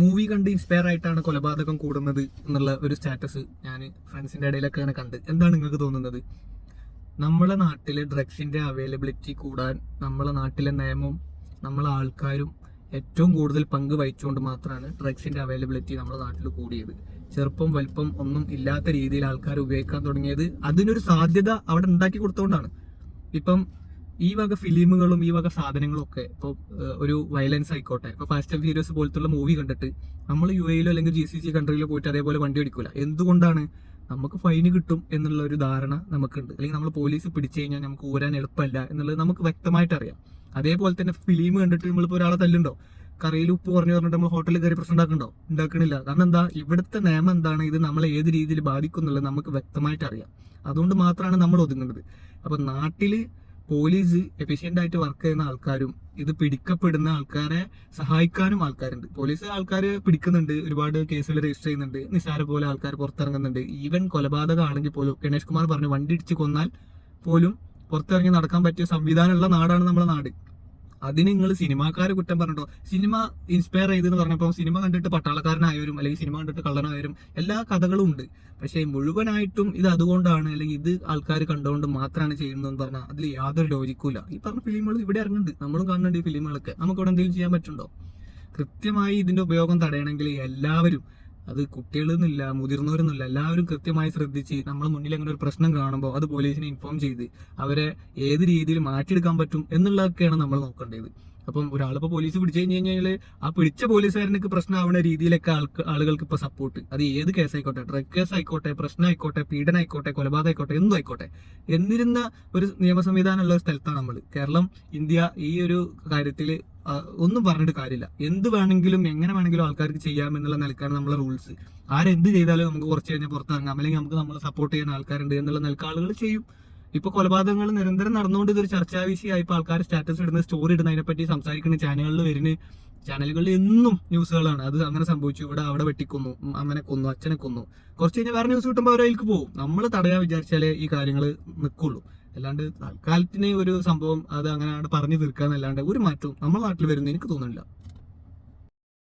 Movie കണ്ട് inspire ആയിട്ടാണ് കൊലപാതകം കൂടുന്നത് എന്നുള്ള ഒരു സ്റ്റാറ്റസ് ഞാൻ ഫ്രണ്ട്സിന്റെ ഇടയിലൊക്കെ അങ്ങനെ കണ്ട്. എന്താണ് നിങ്ങൾക്ക് തോന്നുന്നത്? നമ്മളെ നാട്ടിലെ ഡ്രഗ്സിന്റെ അവൈലബിലിറ്റി കൂടാൻ നമ്മളെ നാട്ടിലെ നിയമവും നമ്മളെ ആൾക്കാരും ഏറ്റവും കൂടുതൽ പങ്ക് വഹിച്ചുകൊണ്ട് മാത്രമാണ് ഡ്രഗ്സിന്റെ അവൈലബിലിറ്റി നമ്മുടെ നാട്ടിൽ കൂടിയത്. ചെറുപ്പം വലുപ്പം ഒന്നും ഇല്ലാത്ത രീതിയിൽ ആൾക്കാർ ഉപയോഗിക്കാൻ തുടങ്ങിയത് അതിനൊരു സാധ്യത അവിടെ ഉണ്ടാക്കി കൊടുത്തുകൊണ്ടാണ്. ഇപ്പം ഈ വക ഫിലിമുകളും ഈ വക സാധനങ്ങളും ഒക്കെ ഇപ്പോൾ ഒരു വയലൻസ് ആയിക്കോട്ടെ, ഇപ്പോൾ ഫാസ്റ്റ് ആൻഡ് ഫ്യൂരിയസ് പോലത്തുള്ള മൂവി കണ്ടിട്ട് നമ്മൾ UAE അല്ലെങ്കിൽ GCC കൺട്രിയിലോ പോയിട്ട് അതേപോലെ വണ്ടി ഓടിക്കൂല. എന്തുകൊണ്ടാണ്? നമുക്ക് ഫൈന് കിട്ടും എന്നുള്ള ഒരു ധാരണ നമുക്കുണ്ട്. അല്ലെങ്കിൽ നമ്മൾ പോലീസ് പിടിച്ചു കഴിഞ്ഞാൽ നമുക്ക് ഊരാൻ എളുപ്പമല്ല എന്നുള്ളത് നമുക്ക് വ്യക്തമായിട്ട് അറിയാം. അതേപോലെ തന്നെ ഫിലിം കണ്ടിട്ട് നമ്മളിപ്പോൾ ഒരാളെ തല്ലുണ്ടോ? കറിയിൽ ഉപ്പ് കുറഞ്ഞു പറഞ്ഞിട്ട് നമ്മൾ ഹോട്ടലിൽ കയറി പ്രശ്നം ഉണ്ടാക്കണില്ല. കാരണം എന്താ? ഇവിടുത്തെ നിയമം എന്താണ്, ഇത് നമ്മളെ ഏത് രീതിയിൽ ബാധിക്കും എന്നുള്ളത് നമുക്ക് വ്യക്തമായിട്ട് അറിയാം. അതുകൊണ്ട് മാത്രമാണ് നമ്മൾ ഒതുങ്ങുന്നത്. അപ്പൊ നാട്ടില് പോലീസ് എഫിഷ്യന്റ് ആയിട്ട് വർക്ക് ചെയ്യുന്ന ആൾക്കാരും ഇത് പിടിക്കപ്പെടുന്ന ആൾക്കാരെ സഹായിക്കാനും ആൾക്കാരുണ്ട്. പോലീസ് ആൾക്കാർ പിടിക്കുന്നുണ്ട്, ഒരുപാട് കേസുകൾ രജിസ്റ്റർ ചെയ്യുന്നുണ്ട്, നിസാര പോലെ ആൾക്കാർ പുറത്തിറങ്ങുന്നുണ്ട്. ഈവൻ കൊലപാതകമാണെങ്കിൽ പോലും ഗണേഷ് കുമാർ പറഞ്ഞു വണ്ടി ഇടിച്ച് കൊന്നാൽ പോലും പുറത്തിറങ്ങി നടക്കാൻ പറ്റിയ സംവിധാനമുള്ള നാടാണ് നമ്മുടെ നാട്. അതിന് നിങ്ങൾ സിനിമാക്കാരെ കുറ്റം പറഞ്ഞിട്ടോ? സിനിമ ഇൻസ്പയർ ചെയ്തെന്ന് പറഞ്ഞപ്പോൾ സിനിമ കണ്ടിട്ട് പട്ടാളക്കാരനായവരും അല്ലെങ്കിൽ സിനിമ കണ്ടിട്ട് കള്ളനായവരും എല്ലാ കഥകളും ഉണ്ട്. പക്ഷേ മുഴുവനായിട്ടും ഇത് അതുകൊണ്ടാണ് അല്ലെങ്കിൽ ഇത് ആൾക്കാർ കണ്ടുകൊണ്ട് മാത്രമാണ് ചെയ്യുന്നതെന്ന് പറഞ്ഞാൽ അതിൽ യാതൊരു ലോജിക്കൂല. ഈ പറഞ്ഞ ഫിലിമുകൾ ഇവിടെ ഇറങ്ങുന്നുണ്ട്, നമ്മളും കാണുന്നുണ്ട്. ഈ ഫിലിമുകളൊക്കെ നമുക്ക് ഇവിടെ എന്തെങ്കിലും ചെയ്യാൻ പറ്റുണ്ടോ? കൃത്യമായി ഇതിന്റെ ഉപയോഗം തടയണമെങ്കിൽ എല്ലാവരും, അത് കുട്ടികളെന്നില്ല മുതിർന്നവരെന്നില്ല, എല്ലാവരും കൃത്യമായി ശ്രദ്ധിച്ച് നമ്മുടെ മുന്നിൽ അങ്ങനെ ഒരു പ്രശ്നം കാണുമ്പോൾ അത് പോലീസിനെ ഇൻഫോം ചെയ്ത് അവരെ ഏത് രീതിയിൽ മാറ്റിയെടുക്കാൻ പറ്റും എന്നുള്ളതൊക്കെയാണ് നമ്മൾ നോക്കേണ്ടത്. അപ്പം ഒരാളിപ്പോൾ പോലീസ് പിടിച്ചു കഴിഞ്ഞാൽ ആ പിടിച്ച പോലീസുകാരനക്ക് പ്രശ്നമാവുന്ന രീതിയിലൊക്കെ ആളുകൾക്ക് ഇപ്പൊ സപ്പോർട്ട്, അത് ഏത് കേസായിക്കോട്ടെ, ഡ്രഗ് കേസ് ആയിക്കോട്ടെ, പ്രശ്നമായിക്കോട്ടെ, പീഡനമായിക്കോട്ടെ, കൊലപാതകം ആയിക്കോട്ടെ, എന്തും ആയിക്കോട്ടെ, എന്നിരുന്ന ഒരു നിയമ സംവിധാനമുള്ള സ്ഥലത്താണ് നമ്മൾ. കേരളം, ഇന്ത്യ ഈ ഒരു കാര്യത്തിൽ ഒന്നും പറഞ്ഞിട്ട് കാര്യമില്ല. എന്ത് വേണമെങ്കിലും എങ്ങനെ വേണമെങ്കിലും ആൾക്കാർക്ക് ചെയ്യാമെന്നുള്ള നിലക്കാണ് നമ്മളെ റൂൾസ്. ആരെന്ത് ചെയ്താലും നമുക്ക് കുറച്ച് കഴിഞ്ഞാൽ പുറത്തിറങ്ങാം, അല്ലെങ്കിൽ നമുക്ക് നമ്മളെ സപ്പോർട്ട് ചെയ്യുന്ന ആൾക്കാരുണ്ട് എന്നുള്ള നിലക്ക് ആളുകൾ ചെയ്യും. ഇപ്പൊ കൊലപാതകങ്ങൾ നിരന്തരം നടന്നുകൊണ്ട് ഇതൊരു ചർച്ചാ വിഷയമായിപ്പോൾ ആൾക്കാർ സ്റ്റാറ്റസ് ഇടുന്ന, സ്റ്റോറി ഇടുന്ന, അതിനെപ്പറ്റി സംസാരിക്കുന്ന ചാനലുകളിൽ വരുന്ന ചാനലുകളിൽ എന്നും ന്യൂസുകളാണ്. അത് അങ്ങനെ സംഭവിച്ചു, ഇവിടെ അവിടെ വെട്ടിക്കൊന്നു, അമ്മനെ കൊന്നു, അച്ഛനെ കൊന്നു. കുറച്ച് കഴിഞ്ഞാൽ വേറെ ന്യൂസ് കിട്ടുമ്പോൾ അവരതിലേക്ക് പോകും. നമ്മൾ തടയാൻ വിചാരിച്ചാലേ ഈ കാര്യങ്ങൾ നിൽക്കുള്ളൂ. അല്ലാണ്ട് തൽക്കാലത്തിന് ഒരു സംഭവം അത് അങ്ങനെ പറഞ്ഞു തീർക്കാന്നല്ലാണ്ട് ഒരു മാറ്റവും നമ്മുടെ നാട്ടിൽ വരുന്നു എനിക്ക് തോന്നുന്നില്ല.